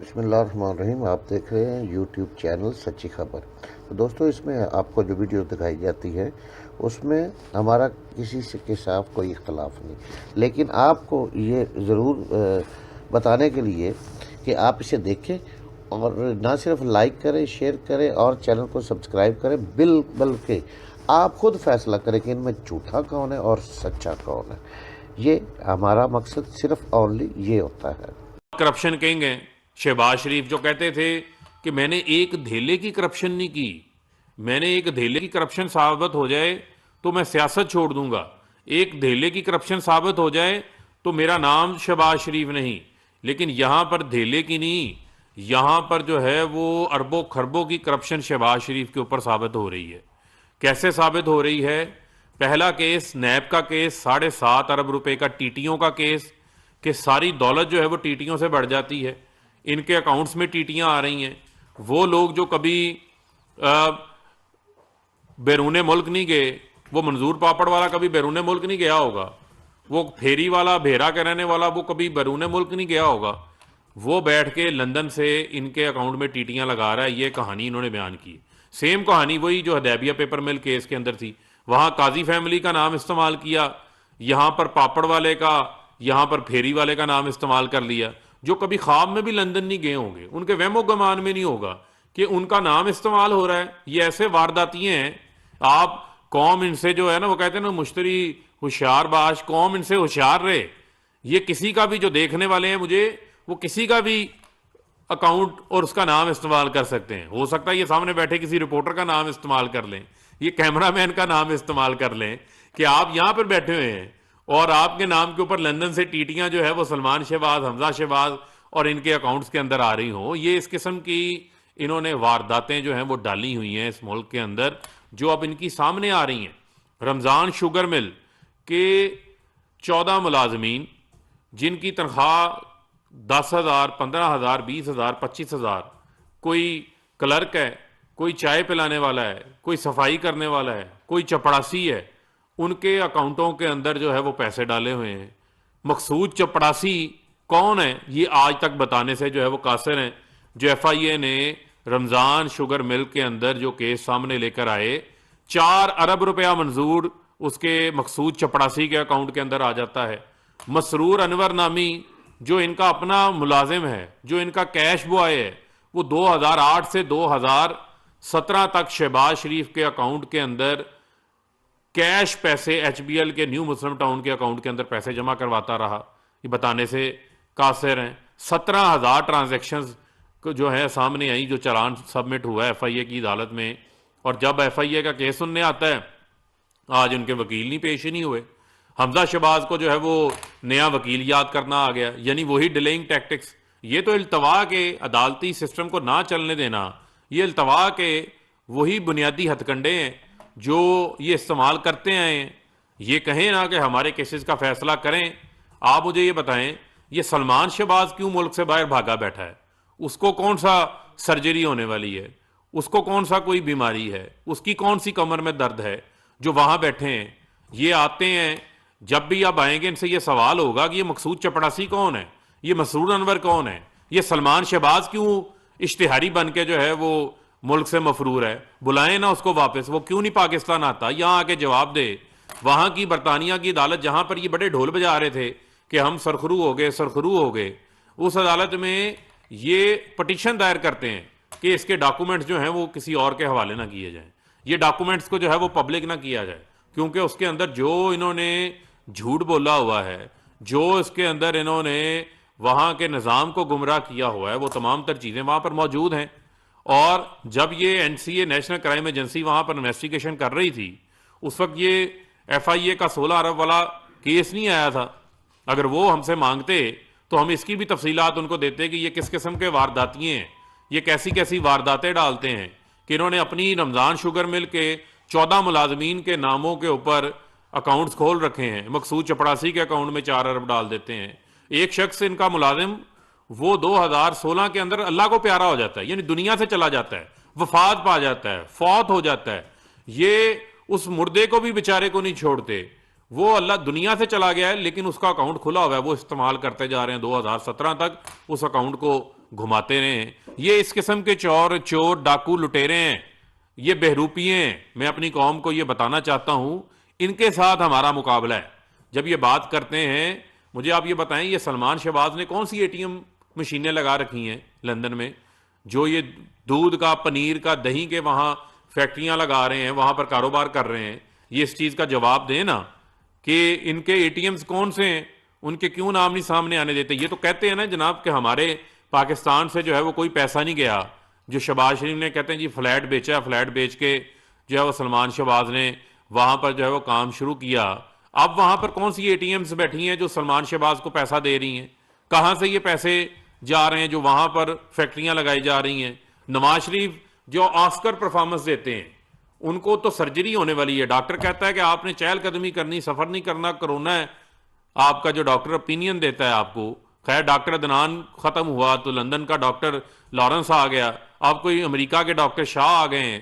بسم اللہ الرحمن الرحیم. آپ دیکھ رہے ہیں یوٹیوب چینل سچی خبر. تو دوستوں، اس میں آپ کو جو ویڈیو دکھائی جاتی ہے اس میں ہمارا کسی سے کے ساتھ کوئی اختلاف نہیں، لیکن آپ کو یہ ضرور بتانے کے لیے کہ آپ اسے دیکھیں اور نہ صرف لائک کریں، شیئر کریں اور چینل کو سبسکرائب کریں، بلکہ آپ خود فیصلہ کریں کہ ان میں جھوٹا کون ہے اور سچا کون ہے. یہ ہمارا مقصد صرف اونلی یہ ہوتا ہے. کرپشن کہیں گے شہباز شریف جو کہتے تھے کہ میں نے ایک دھیلے کی کرپشن نہیں کی، میں نے ایک دھیلے کی کرپشن ثابت ہو جائے تو میں سیاست چھوڑ دوں گا، ایک دھیلے کی کرپشن ثابت ہو جائے تو میرا نام شہباز شریف نہیں. لیکن یہاں پر دھیلے کی نہیں، یہاں پر جو ہے وہ اربوں خربوں کی کرپشن شہباز شریف کے اوپر ثابت ہو رہی ہے. کیسے ثابت ہو رہی ہے؟ پہلا کیس نیب کا کیس، 7.5 ارب روپے کا ٹیٹیوں کا کیس، کہ ساری دولت جو ہے وہ ٹیٹیوں سے بڑھ جاتی ہے، ان کے اکاؤنٹس میں ٹیٹیاں آ رہی ہیں. وہ لوگ جو کبھی بیرون ملک نہیں گئے، وہ منظور پاپڑ والا کبھی بیرون ملک نہیں گیا ہوگا، وہ پھیری والا بھیرا کے رہنے والا وہ کبھی بیرون ملک نہیں گیا ہوگا، وہ بیٹھ کے لندن سے ان کے اکاؤنٹ میں ٹیٹیاں لگا رہا ہے. یہ کہانی انہوں نے بیان کی. سیم کہانی وہی جو حدیبیہ پیپر مل کیس کے اندر تھی، وہاں قاضی فیملی کا نام استعمال کیا، یہاں پر پاپڑ والے کا، یہاں پر پھیری والے کا نام استعمال کر لیا، جو کبھی خواب میں بھی لندن نہیں گئے ہوں گے، ان کے وہم و گمان میں نہیں ہوگا کہ ان کا نام استعمال ہو رہا ہے. یہ ایسے وارداتیے ہیں. آپ قوم ان سے جو ہے نا، وہ کہتے ہیں نا مشتری ہوشیار باش، قوم ان سے ہوشیار رہے. یہ کسی کا بھی جو دیکھنے والے ہیں مجھے، وہ کسی کا بھی اکاؤنٹ اور اس کا نام استعمال کر سکتے ہیں. ہو سکتا ہے یہ سامنے بیٹھے کسی رپورٹر کا نام استعمال کر لیں، یہ کیمرہ مین کا نام استعمال کر لیں کہ آپ یہاں پر بیٹھے ہوئے ہیں اور آپ کے نام کے اوپر لندن سے ٹیٹیاں جو ہے وہ سلمان شہباز، حمزہ شہباز اور ان کے اکاؤنٹس کے اندر آ رہی ہوں. یہ اس قسم کی انہوں نے وارداتیں جو ہیں وہ ڈالی ہوئی ہیں اس ملک کے اندر، جو اب ان کی سامنے آ رہی ہیں. رمضان شوگر مل کے 14 ملازمین جن کی تنخواہ 10,000، 15,000، 20,000، 25,000، کوئی کلرک ہے، کوئی چائے پلانے والا ہے، کوئی صفائی کرنے والا ہے، کوئی چپڑاسی ہے، ان کے اکاؤنٹوں کے اندر جو ہے وہ پیسے ڈالے ہوئے ہیں. مقصود چپڑاسی کون ہے یہ آج تک بتانے سے جو ہے وہ قاصر ہیں. جو ایف آئی اے نے رمضان شوگر مل کے اندر جو کیس سامنے لے کر آئے، 4 ارب روپیہ منظور اس کے مقصود چپڑاسی کے اکاؤنٹ کے اندر آ جاتا ہے. مسرور انور نامی جو ان کا اپنا ملازم ہے، جو ان کا کیش بوائے ہے، وہ 2008 سے 2017 تک شہباز شریف کے اکاؤنٹ کے اندر کیش پیسے ایچ بی ایل کے نیو مسلم ٹاؤن کے اکاؤنٹ کے اندر پیسے جمع کرواتا رہا. یہ بتانے سے قاصر ہیں. 17,000 ٹرانزیکشنز جو ہے سامنے آئی، جو چلان سبمٹ ہوا ہے ایف آئی اے کی عدالت میں، اور جب ایف آئی اے کا کیس سننے آتا ہے آج ان کے وکیل نہیں پیش نہیں ہوئے. حمزہ شہباز کو جو ہے وہ نیا وکیل یاد کرنا آ گیا، یعنی وہی ڈیلیئنگ ٹیکٹکس. یہ تو التوا کے عدالتی سسٹم کو نہ چلنے دینا، یہ التوا کے وہی بنیادی ہتھ کنڈے ہیں جو یہ استعمال کرتے ہیں. یہ کہیں نا کہ ہمارے کیسز کا فیصلہ کریں. آپ مجھے یہ بتائیں، یہ سلمان شہباز کیوں ملک سے باہر بھاگا بیٹھا ہے؟ اس کو کون سا سرجری ہونے والی ہے؟ اس کو کون سا کوئی بیماری ہے؟ اس کی کون سی کمر میں درد ہے جو وہاں بیٹھے ہیں؟ یہ آتے ہیں، جب بھی آپ آئیں گے ان سے یہ سوال ہوگا کہ یہ مقصود چپڑاسی کون ہے، یہ مسرور انور کون ہے، یہ سلمان شہباز کیوں اشتہاری بن کے جو ہے وہ ملک سے مفرور ہے؟ بلائیں نا اس کو واپس، وہ کیوں نہیں پاکستان آتا؟ یہاں آ کے جواب دے. وہاں کی برطانیہ کی عدالت جہاں پر یہ بڑے ڈھول بجا رہے تھے کہ ہم سرخرو ہو گئے، سرخرو ہو گئے، اس عدالت میں یہ پٹیشن دائر کرتے ہیں کہ اس کے ڈاکومنٹس جو ہیں وہ کسی اور کے حوالے نہ کیے جائیں، یہ ڈاکومنٹس کو جو ہے وہ پبلک نہ کیا جائے، کیونکہ اس کے اندر جو انہوں نے جھوٹ بولا ہوا ہے، جو اس کے اندر انہوں نے وہاں کے نظام کو گمراہ کیا ہوا ہے، وہ تمام تر چیزیں وہاں پر موجود ہیں. اور جب یہ N C a national crime agency وہاں پر انویسٹیگیشن کر رہی تھی، اس وقت یہ ایف آئی اے کا 16 ارب والا کیس نہیں آیا تھا. اگر وہ ہم سے مانگتے تو ہم اس کی بھی تفصیلات ان کو دیتے کہ یہ کس قسم کے وارداتیے ہیں، یہ کیسی کیسی وارداتیں ڈالتے ہیں کہ انہوں نے اپنی رمضان شوگر مل کے 14 ملازمین کے ناموں کے اوپر اکاؤنٹس کھول رکھے ہیں. مقصود چپڑاسی کے اکاؤنٹ میں 4 ارب ڈال دیتے ہیں. ایک شخص ان کا ملازم وہ 2016 کے اندر اللہ کو پیارا ہو جاتا ہے، یعنی دنیا سے چلا جاتا ہے، وفات پا جاتا ہے، فوت ہو جاتا ہے. یہ اس مردے کو بھی بیچارے کو نہیں چھوڑتے. وہ اللہ دنیا سے چلا گیا ہے لیکن اس کا اکاؤنٹ کھلا ہوا ہے، وہ استعمال کرتے جا رہے ہیں 2017 تک. اس اکاؤنٹ کو گھماتے رہے ہیں. یہ اس قسم کے چور ڈاکو لٹیرے ہیں, یہ بہروپیے ہیں. میں اپنی قوم کو یہ بتانا چاہتا ہوں, ان کے ساتھ ہمارا مقابلہ ہے. جب یہ بات کرتے ہیں, مجھے آپ یہ بتائیں, یہ سلمان شہباز نے کون سی ATM مشینیں لگا رکھی ہیں لندن میں, جو یہ دودھ کا, پنیر کا, دہی کے وہاں فیکٹریاں لگا رہے ہیں, وہاں پر کاروبار کر رہے ہیں. یہ اس چیز کا جواب دیں نا کہ ان کے ATMs کون سے ہیں, ان کے کیوں نام نہیں سامنے آنے دیتے. یہ تو کہتے ہیں نا جناب کہ ہمارے پاکستان سے جو ہے وہ کوئی پیسہ نہیں گیا. جو شہباز شریف نے کہتے ہیں جی فلیٹ بیچا, فلیٹ بیچ کے جو ہے وہ سلمان شہباز نے وہاں پر جو ہے وہ کام شروع کیا. اب وہاں پر کون سی ATMs بیٹھی ہیں جو سلمان شہباز کو پیسہ دے رہی ہیں؟ کہاں سے یہ پیسے جا رہے ہیں جو وہاں پر فیکٹریاں لگائی جا رہی ہیں؟ نواز شریف جو آسکر پرفارمنس دیتے ہیں, ان کو تو سرجری ہونے والی ہے. ڈاکٹر کہتا ہے کہ آپ نے چہل قدمی کرنی, سفر نہیں کرنا, کرونا ہے. آپ کا جو ڈاکٹر اپینین دیتا ہے آپ کو, خیر ڈاکٹر عدنان ختم ہوا تو لندن کا ڈاکٹر لارنس آ گیا, اب کوئی امریکہ کے ڈاکٹر شاہ آ گئے ہیں.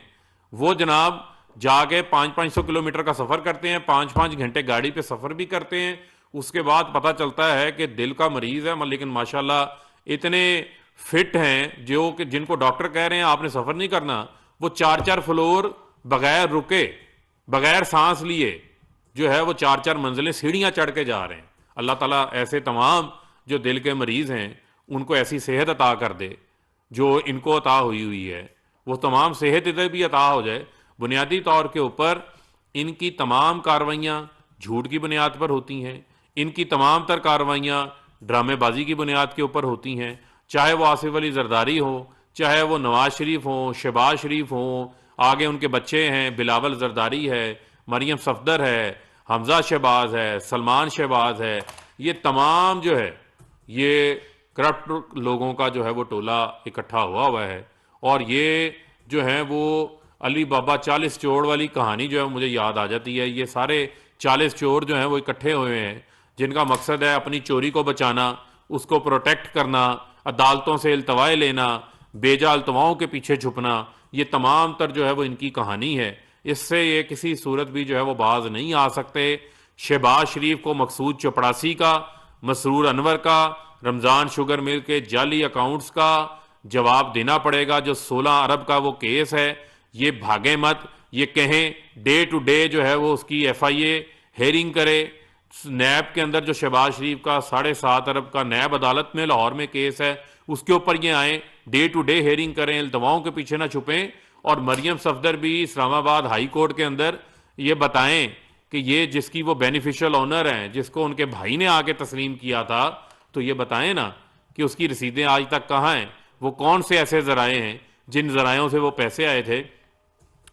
وہ جناب جا کے 500 کلومیٹر کا سفر کرتے ہیں, 5 گھنٹے گاڑی پہ سفر بھی کرتے ہیں. اس کے بعد پتہ چلتا ہے کہ دل کا مریض ہے, لیکن ماشاءاللہ اتنے فٹ ہیں جو کہ جن کو ڈاکٹر کہہ رہے ہیں آپ نے سفر نہیں کرنا, وہ 4 فلور بغیر رکے, بغیر سانس لیے جو ہے وہ 4 منزلیں سیڑھیاں چڑھ کے جا رہے ہیں. اللہ تعالیٰ ایسے تمام جو دل کے مریض ہیں ان کو ایسی صحت عطا کر دے جو ان کو عطا ہوئی ہے. وہ تمام صحت ادھر بھی عطا ہو جائے. بنیادی طور کے اوپر ان کی تمام کاروائیاں جھوٹ کی بنیاد پر ہوتی ہیں, ان کی تمام تر کاروائیاں ڈرامے بازی کی بنیاد کے اوپر ہوتی ہیں. چاہے وہ آصف علی زرداری ہو, چاہے وہ نواز شریف ہوں, شہباز شریف ہوں, آگے ان کے بچے ہیں, بلاول زرداری ہے, مریم صفدر ہے, حمزہ شہباز ہے, سلمان شہباز ہے. یہ تمام جو ہے یہ کرپٹ لوگوں کا جو ہے وہ ٹولہ اکٹھا ہوا ہے. اور یہ جو ہے وہ علی بابا 40 چور والی کہانی جو ہے مجھے یاد آ جاتی ہے. یہ سارے 40 چور جو ہیں وہ اکٹھے ہوئے ہیں جن کا مقصد ہے اپنی چوری کو بچانا, اس کو پروٹیکٹ کرنا, عدالتوں سے التوائے لینا, بیجا التواؤں کے پیچھے چھپنا. یہ تمام تر جو ہے وہ ان کی کہانی ہے. اس سے یہ کسی صورت بھی جو ہے وہ باز نہیں آ سکتے. شہباز شریف کو مقصود چپڑاسی کا, مسرور انور کا, رمضان شوگر مل کے جعلی اکاؤنٹس کا جواب دینا پڑے گا. جو 16 ارب کا وہ کیس ہے, یہ بھاگے مت, یہ کہیں ڈے ٹو ڈے جو ہے وہ اس کی FIA ہیرنگ کرے. نیب کے اندر جو شہباز شریف کا 7.5 ارب کا نیب عدالت میں لاہور میں کیس ہے, اس کے اوپر یہ آئیں, ڈے ٹو ڈے ہیرنگ کریں, التواؤں کے پیچھے نہ چھپیں. اور مریم صفدر بھی اسلام آباد ہائی کورٹ کے اندر یہ بتائیں کہ یہ جس کی وہ بینیفیشل آنر ہیں, جس کو ان کے بھائی نے آ کے تسلیم کیا تھا, تو یہ بتائیں نا کہ اس کی رسیدیں آج تک کہاں ہیں. وہ کون سے ایسے ذرائع ہیں جن ذرائعوں سے وہ پیسے آئے تھے,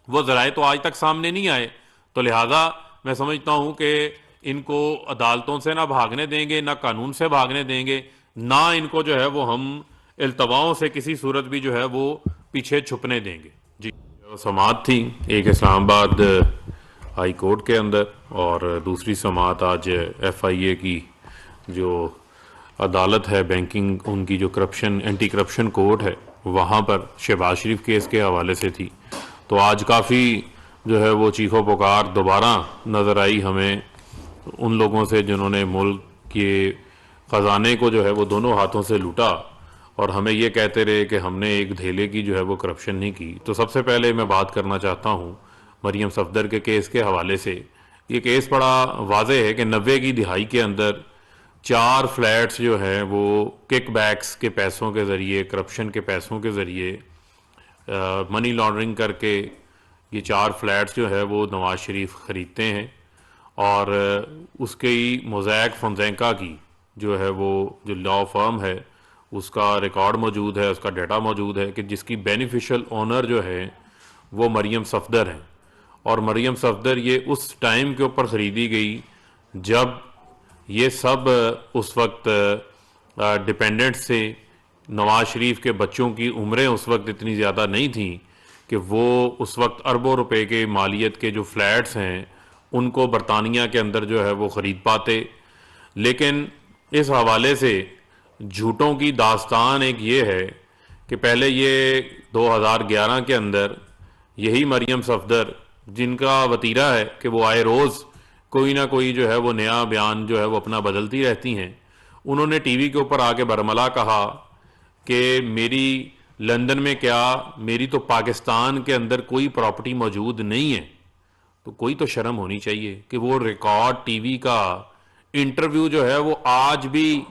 وہ ذرائع تو آج تک سامنے نہیں آئے. تو لہٰذا میں سمجھتا ہوں کہ ان کو عدالتوں سے نہ بھاگنے دیں گے, نہ قانون سے بھاگنے دیں گے, نہ ان کو جو ہے وہ ہم التواؤں سے کسی صورت بھی جو ہے وہ پیچھے چھپنے دیں گے. جی, سماعت تھی ایک اسلام آباد ہائی کورٹ کے اندر, اور دوسری سماعت آج FIA کی جو عدالت ہے بینکنگ, ان کی جو کرپشن اینٹی کرپشن کورٹ ہے, وہاں پر شہباز شریف کیس کے حوالے سے تھی. تو آج کافی جو ہے وہ چیخ و پکار دوبارہ نظر آئی ہمیں ان لوگوں سے جنہوں نے ملک کے خزانے کو جو ہے وہ دونوں ہاتھوں سے لوٹا, اور ہمیں یہ کہتے رہے کہ ہم نے ایک دھیلے کی جو ہے وہ کرپشن نہیں کی. تو سب سے پہلے میں بات کرنا چاہتا ہوں مریم صفدر کے کیس کے حوالے سے. یہ کیس بڑا واضح ہے کہ 90 کی دہائی کے اندر 4 فلیٹس جو ہیں وہ کک بیکس کے پیسوں کے ذریعے, کرپشن کے پیسوں کے ذریعے, منی لانڈرنگ کر کے یہ 4 فلیٹس جو ہے وہ نواز شریف خریدتے ہیں. اور اس کی موزیک فونسیکا کی جو ہے وہ جو لا فرم ہے اس کا ریکارڈ موجود ہے, اس کا ڈیٹا موجود ہے کہ جس کی بینیفیشل اونر جو ہے وہ مریم صفدر ہیں. اور مریم صفدر یہ اس ٹائم کے اوپر خریدی گئی جب یہ سب اس وقت ڈیپینڈنٹ سے. نواز شریف کے بچوں کی عمریں اس وقت اتنی زیادہ نہیں تھیں کہ وہ اس وقت اربوں روپے کے مالیت کے جو فلیٹس ہیں ان کو برطانیہ کے اندر جو ہے وہ خرید پاتے. لیکن اس حوالے سے جھوٹوں کی داستان ایک یہ ہے کہ پہلے یہ 2011 کے اندر یہی مریم صفدر, جن کا وتیرہ ہے کہ وہ آئے روز کوئی نہ کوئی جو ہے وہ نیا بیان جو ہے وہ اپنا بدلتی رہتی ہیں, انہوں نے ٹی وی کے اوپر آ کے برملا کہا کہ میری لندن میں کیا، میری تو پاکستان کے اندر کوئی پراپرٹی موجود نہیں ہے، تو کوئی تو شرم ہونی چاہیے کہ وہ ریکارڈ ٹی وی کا انٹرویو جو ہے وہ آج بھی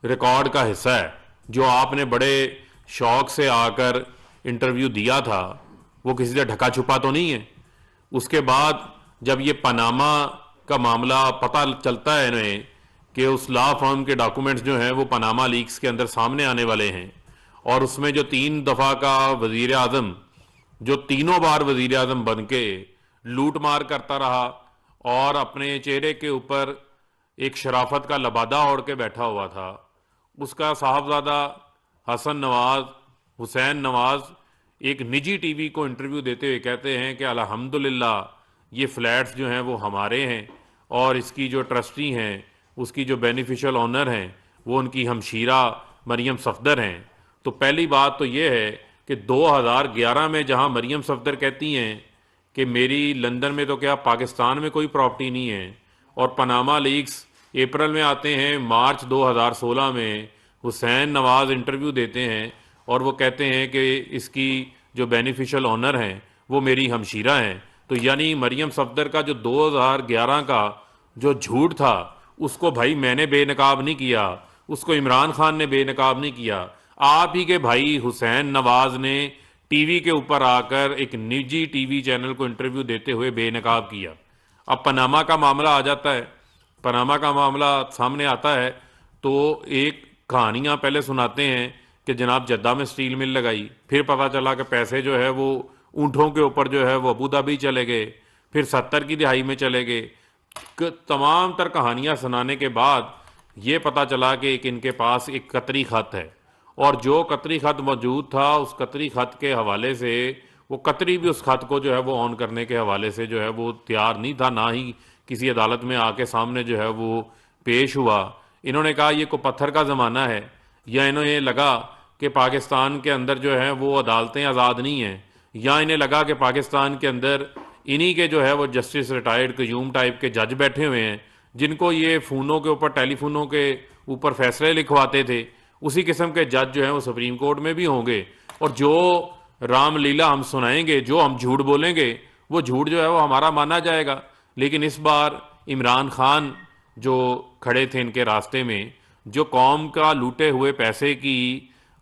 ریکارڈ کا حصہ ہے، جو آپ نے بڑے شوق سے آ کر انٹرویو دیا تھا، وہ کسی سے ڈھکا چھپا تو نہیں ہے۔ اس کے بعد جب یہ پاناما کا معاملہ پتہ چلتا ہے انہیں کہ اس لا فرم کے ڈاکومنٹس جو ہیں وہ پاناما لیکس کے اندر سامنے آنے والے ہیں، اور اس میں جو 3 دفعہ کا وزیر اعظم، جو تینوں بار وزیر اعظم بن کے لوٹ مار کرتا رہا اور اپنے چہرے کے اوپر ایک شرافت کا لبادہ اوڑھ کے بیٹھا ہوا تھا، اس کا صاحبزادہ حسن نواز، حسین نواز، ایک نجی ٹی وی کو انٹرویو دیتے ہوئے کہتے ہیں کہ الحمدللہ یہ فلیٹس جو ہیں وہ ہمارے ہیں، اور اس کی جو ٹرسٹی ہیں، اس کی جو بینیفیشل آنر ہیں، وہ ان کی ہمشیرہ مریم صفدر ہیں۔ تو پہلی بات تو یہ ہے کہ 2011 میں جہاں مریم صفدر کہتی ہیں کہ میری لندن میں تو کیا پاکستان میں کوئی پراپرٹی نہیں ہے، اور پاناما لیکس اپریل میں آتے ہیں، مارچ 2016 میں حسین نواز انٹرویو دیتے ہیں اور وہ کہتے ہیں کہ اس کی جو بینیفیشل آنر ہیں وہ میری ہمشیرہ ہیں۔ تو یعنی مریم صفدر کا جو 2011 کا جو جھوٹ تھا، اس کو بھائی میں نے بے نقاب نہیں کیا، اس کو عمران خان نے بے نقاب نہیں کیا، آپ ہی کے بھائی حسین نواز نے ٹی وی کے اوپر آ کر ایک نجی ٹی وی چینل کو انٹرویو دیتے ہوئے بے نقاب کیا۔ اب پاناما کا معاملہ آ جاتا ہے، پاناما کا معاملہ سامنے آتا ہے تو ایک کہانیاں پہلے سناتے ہیں کہ جناب جدہ میں سٹیل مل لگائی، پھر پتہ چلا کہ پیسے جو ہے وہ اونٹوں کے اوپر جو ہے وہ ابوظہبی چلے گئے، پھر 70 کی دہائی میں چلے گئے۔ تمام تر کہانیاں سنانے کے بعد یہ پتہ چلا کہ ایک ان کے پاس ایک قطری خط ہے، اور جو قطری خط موجود تھا اس قطری خط کے حوالے سے، وہ قطری بھی اس خط کو جو ہے وہ آن کرنے کے حوالے سے جو ہے وہ تیار نہیں تھا، نہ ہی کسی عدالت میں آ کے سامنے جو ہے وہ پیش ہوا۔ انہوں نے کہا یہ کوئی پتھر کا زمانہ ہے، یا انہیں یہ لگا کہ پاکستان کے اندر جو ہے وہ عدالتیں آزاد نہیں ہیں، یا انہیں لگا کہ پاکستان کے اندر انہی کے جو ہے وہ جسٹس ریٹائرڈ قیوم ٹائپ کے جج بیٹھے ہوئے ہیں، جن کو یہ فونوں کے اوپر، ٹیلی فونوں کے اوپر فیصلے لکھواتے تھے، اسی قسم کے جج جو ہیں وہ سپریم کورٹ میں بھی ہوں گے، اور جو رام لیلا ہم سنائیں گے، جو ہم جھوٹ بولیں گے، وہ جھوٹ جو ہے وہ ہمارا مانا جائے گا۔ لیکن اس بار عمران خان جو کھڑے تھے ان کے راستے میں، جو قوم کا لوٹے ہوئے پیسے کی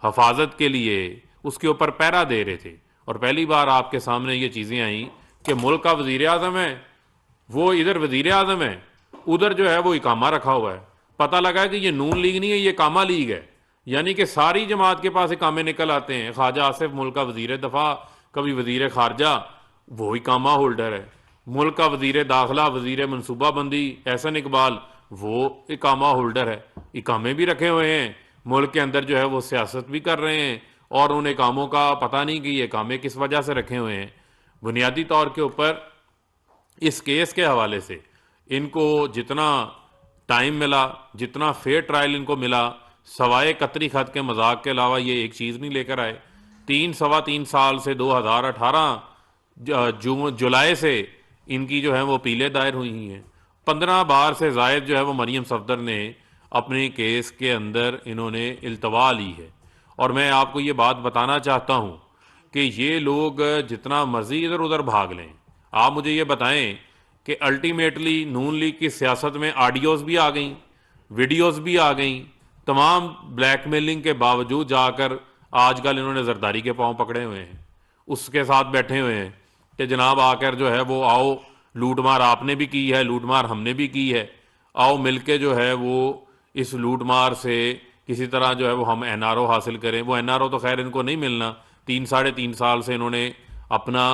حفاظت کے لیے اس کے اوپر پہرا دے رہے تھے، اور پہلی بار آپ کے سامنے یہ چیزیں آئیں کہ ملک کا وزیر اعظم ہے، وہ ادھر وزیر اعظم ہے، ادھر جو ہے وہ اقامہ رکھا ہوا ہے۔ پتہ لگا کہ یہ نون لیگ نہیں ہے، یہ اقامہ لیگ ہے، یعنی کہ ساری جماعت کے پاس اقامے نکل آتے ہیں۔ خواجہ آصف ملک کا وزیر دفاع، کبھی وزیر خارجہ، وہ اقامہ ہولڈر ہے۔ ملک کا وزیر داخلہ، وزیر منصوبہ بندی احسن اقبال، وہ اقامہ ہولڈر ہے، اقامے بھی رکھے ہوئے ہیں، ملک کے اندر جو ہے وہ سیاست بھی کر رہے ہیں، اور ان اقاموں کا پتہ نہیں کہ یہ اقامے کس وجہ سے رکھے ہوئے ہیں۔ بنیادی طور کے اوپر اس کیس کے حوالے سے ان کو جتنا ٹائم ملا، جتنا فیئر ٹرائل ان کو ملا، سوائے قطری خط کے مذاق کے علاوہ یہ ایک چیز نہیں لے کر آئے۔ 3 سال سے 2018 جولائی سے ان کی جو ہے وہ اپیلیں دائر ہوئی ہیں، 15 بار سے زائد جو ہے وہ مریم صفدر نے اپنے کیس کے اندر انہوں نے التوا لی ہے۔ اور میں آپ کو یہ بات بتانا چاہتا ہوں کہ یہ لوگ جتنا مرضی ادھر ادھر بھاگ لیں، آپ مجھے یہ بتائیں کہ الٹیمیٹلی نون لیگ کی سیاست میں آڈیوز بھی آ گئیں، ویڈیوز بھی آ گئیں، تمام بلیک میلنگ کے باوجود جا کر آج کل انہوں نے زرداری کے پاؤں پکڑے ہوئے ہیں، اس کے ساتھ بیٹھے ہوئے ہیں کہ جناب آ کر جو ہے وہ آؤ، لوٹ مار آپ نے بھی کی ہے، لوٹ مار ہم نے بھی کی ہے، آؤ مل کے جو ہے وہ اس لوٹ مار سے کسی طرح جو ہے وہ ہم این آر او حاصل کریں۔ وہ این آر او تو خیر ان کو نہیں ملنا، 3 سال سے انہوں نے اپنا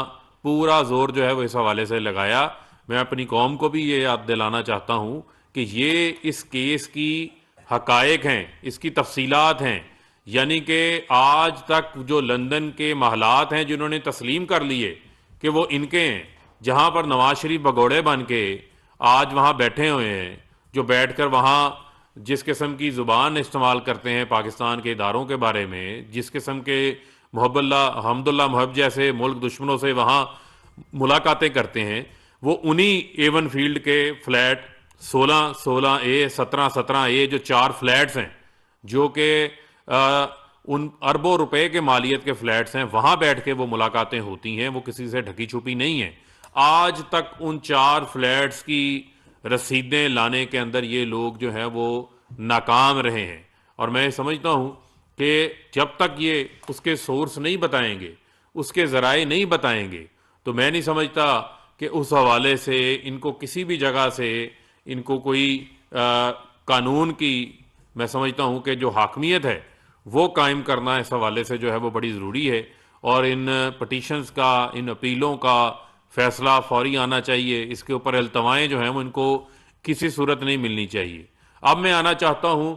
پورا زور جو ہے وہ اس حوالے سے لگایا۔ میں اپنی قوم کو بھی یہ یاد دلانا چاہتا ہوں کہ یہ اس کیس کی حقائق ہیں، اس کی تفصیلات ہیں، یعنی کہ آج تک جو لندن کے محلات ہیں جنہوں نے تسلیم کر لیے کہ وہ ان کے ہیں، جہاں پر نواز شریف بگوڑے بن کے آج وہاں بیٹھے ہوئے ہیں، جو بیٹھ کر وہاں جس قسم کی زبان استعمال کرتے ہیں پاکستان کے اداروں کے بارے میں، جس قسم کے محب اللہ حمد اللہ محب جیسے ملک دشمنوں سے وہاں ملاقاتیں کرتے ہیں، وہ انہی ایون فیلڈ کے فلیٹ 16A 17A جو 4 فلیٹس ہیں جو کہ ان اربوں روپے کے مالیت کے فلیٹس ہیں، وہاں بیٹھ کے وہ ملاقاتیں ہوتی ہیں، وہ کسی سے ڈھکی چھپی نہیں ہیں۔ آج تک ان 4 فلیٹس کی رسیدیں لانے کے اندر یہ لوگ جو ہے وہ ناکام رہے ہیں، اور میں سمجھتا ہوں کہ جب تک یہ اس کے سورس نہیں بتائیں گے، اس کے ذرائع نہیں بتائیں گے، تو میں نہیں سمجھتا کہ اس حوالے سے ان کو کسی بھی جگہ سے ان کو کوئی قانون کی، میں سمجھتا ہوں کہ جو حاکمیت ہے وہ قائم کرنا اس حوالے سے جو ہے وہ بڑی ضروری ہے، اور ان پٹیشنز کا، ان اپیلوں کا فیصلہ فوری آنا چاہیے۔ اس کے اوپر التوائیں جو ہیں وہ ان کو کسی صورت نہیں ملنی چاہیے۔ اب میں آنا چاہتا ہوں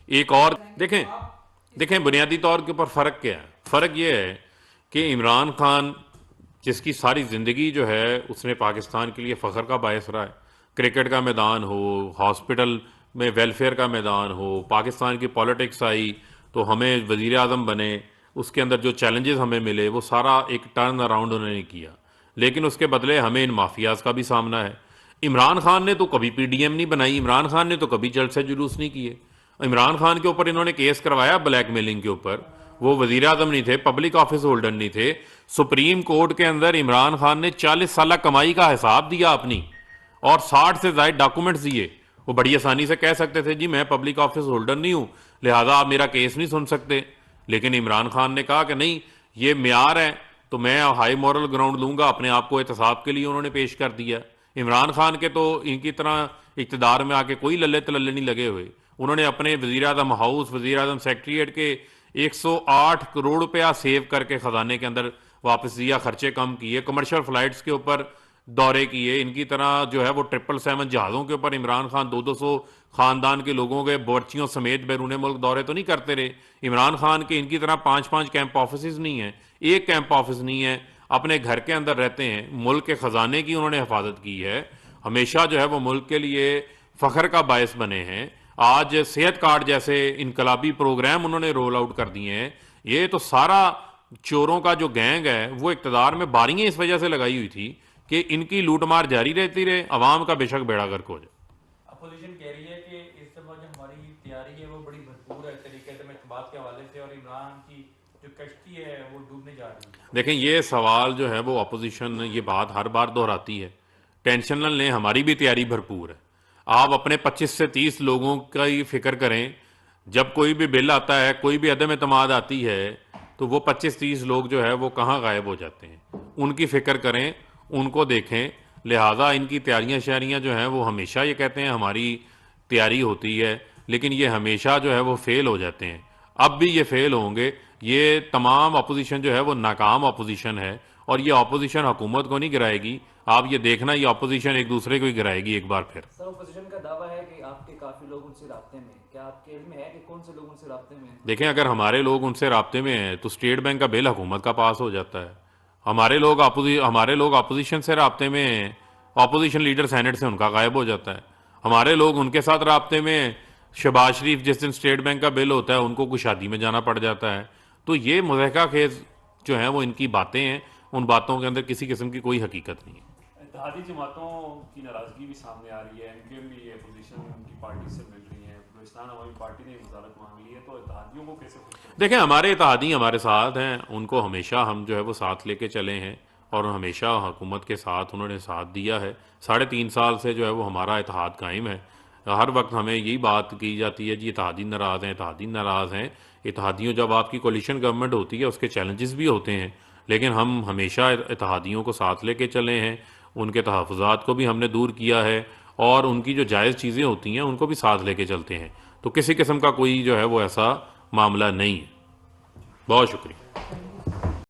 ایک اور، دیکھیں بنیادی طور کے اوپر فرق کیا ہے۔ فرق یہ ہے کہ عمران خان جس کی ساری زندگی جو ہے اس نے پاکستان کے لیے فخر کا باعث رہا ہے، کرکٹ کا میدان ہو، ہاسپٹل میں ویلفیئر کا میدان ہو، پاکستان کی پالیٹکس آئی تو ہمیں وزیر اعظم بنے، اس کے اندر جو چیلنجز ہمیں ملے وہ سارا ایک ٹرن اراؤنڈ انہوں نے کیا، لیکن اس کے بدلے ہمیں ان مافیاز کا بھی سامنا ہے۔ عمران خان نے تو کبھی پی ڈی ایم نہیں بنائی، عمران خان نے تو کبھی جلسے جلوس نہیں کیے، عمران خان کے اوپر انہوں نے کیس کروایا بلیک میلنگ کے اوپر، وہ وزیر اعظم نہیں تھے، پبلک آفس ہولڈر نہیں تھے۔ سپریم کورٹ کے اندر عمران خان نے 40 سالہ کمائی کا حساب دیا اپنی، اور 60 سے زائد ڈاکومنٹس دیے۔ وہ بڑی آسانی سے کہہ سکتے تھے جی میں پبلک آفس ہولڈر نہیں ہوں لہذا آپ میرا کیس نہیں سن سکتے، لیکن عمران خان نے کہا کہ نہیں یہ معیار ہے تو میں ہائی مورل گراؤنڈ لوں گا، اپنے آپ کو احتساب کے لیے انہوں نے پیش کر دیا۔ عمران خان کے تو ان کی طرح اقتدار میں آ کے کوئی للے تللے نہیں لگے ہوئے، انہوں نے اپنے وزیر اعظم ہاؤس، وزیر اعظم سیکریٹریٹ کے 108 کروڑ روپیہ سیو کر کے خزانے کے اندر واپس دیا، خرچے کم کیے، کمرشل فلائٹس کے اوپر دورے کیے، ان کی طرح جو ہے وہ 777 جہازوں کے اوپر عمران خان 200 خاندان کے لوگوں کے بورچیوں سمیت بیرون ملک دورے تو نہیں کرتے رہے۔ عمران خان کے ان کی طرح 5 کیمپ آفیسز نہیں ہیں، ایک کیمپ آفس نہیں ہے، اپنے گھر کے اندر رہتے ہیں، ملک کے خزانے کی انہوں نے حفاظت کی ہے، ہمیشہ جو ہے وہ ملک کے لیے فخر کا باعث بنے ہیں۔ آج صحت کارڈ جیسے انقلابی پروگرام انہوں نے رول آؤٹ کر دیے ہیں۔ یہ تو سارا چوروں کا جو گینگ ہے وہ اقتدار میں باریاں اس وجہ سے لگائی ہوئی تھی کہ ان کی لوٹ مار جاری رہتی رہے، عوام کا بے شک بیڑا غرق ہو جائے۔ اپوزیشن کہہ رہی ہے کہ اس دفعہ جو ہماری تیاری ہے وہ بڑی بھرپور ہے طریقے سے انتخابات کے حوالے سے، اور عمران کی جو کشتی ہے وہ ڈوبنے جا رہی ہے۔ دیکھیں یہ سوال جو ہے وہ اپوزیشن یہ بات ہر بار دہراتی ہے، ٹینشن نہ لیں، ہماری بھی تیاری بھرپور ہے۔ آپ اپنے 25 سے 30 لوگوں کا ہی فکر کریں، جب کوئی بھی بل آتا ہے، کوئی بھی عدم اعتماد آتی ہے تو وہ 25-30 لوگ جو ہے وہ کہاں غائب ہو جاتے ہیں، ان کی فکر کریں، ان کو دیکھیں۔ لہٰذا ان کی تیاریاں شیاریاں جو ہیں وہ ہمیشہ یہ کہتے ہیں ہماری تیاری ہوتی ہے، لیکن یہ ہمیشہ جو ہے وہ فیل ہو جاتے ہیں، اب بھی یہ فیل ہوں گے۔ یہ تمام اپوزیشن جو ہے وہ ناکام اپوزیشن ہے، اور یہ اپوزیشن حکومت کو نہیں گرائے گی، آپ یہ دیکھنا یہ اپوزیشن ایک دوسرے کو ہی گرائے گی ایک بار پھر۔ سر اپوزیشن کا دعویٰ ہے کہ آپ کے کافی لوگ ان سے رابطے میں ہیں، کیا آپ کے علم میں ہے کہ کون سے لوگ ان سے رابطے میں ہیں؟ دیکھیں اگر ہمارے لوگ ان سے رابطے میں ہیں تو اسٹیٹ بینک کا بل حکومت کا پاس ہو جاتا ہے، ہمارے لوگ اپوزیشن سے رابطے میں ہیں، اپوزیشن لیڈر سینٹ سے ان کا غائب ہو جاتا ہے، ہمارے لوگ ان کے ساتھ رابطے میں ہیں، شہباز شریف جس دن اسٹیٹ بینک کا بل ہوتا ہے ان کو کوئی شادی میں جانا پڑ جاتا ہے۔ تو یہ مضحکہ خیز جو ہیں وہ ان کی باتیں ہیں، ان باتوں کے اندر کسی قسم کی کوئی حقیقت نہیں ہے۔ اتحادی جماعتوں کی ناراضگی بھی سامنے آ رہی ہے، ان کے بھی اپوزیشن کی پارٹی سے مل رہی ہے، بلوچستان عوامی پارٹی نے وزارت مانگ لی ہے، تو اتحادیوں کو کیسے خوش کریں؟ دیکھیں ہمارے اتحادی ہمارے ساتھ ہیں، ان کو ہمیشہ ہم جو ہے وہ ساتھ لے کے چلے ہیں، اور ہمیشہ حکومت کے ساتھ انہوں نے ساتھ دیا ہے۔ 3.5 سال سے جو ہے وہ ہمارا اتحاد قائم ہے، ہر وقت ہمیں یہی بات کی جاتی ہے جی اتحادی ناراض ہیں، اتحادی ناراض ہیں۔ اتحادیوں جب آپ کی کولیشن گورنمنٹ ہوتی ہے اس کے چیلنجز بھی ہوتے ہیں، لیکن ہم ہمیشہ اتحادیوں کو ساتھ لے کے چلے ہیں، ان کے تحفظات کو بھی ہم نے دور کیا ہے، اور ان کی جو جائز چیزیں ہوتی ہیں ان کو بھی ساتھ لے کے چلتے ہیں، تو کسی قسم کا کوئی جو ہے وہ ایسا معاملہ نہیں ہے۔ بہت شکریہ۔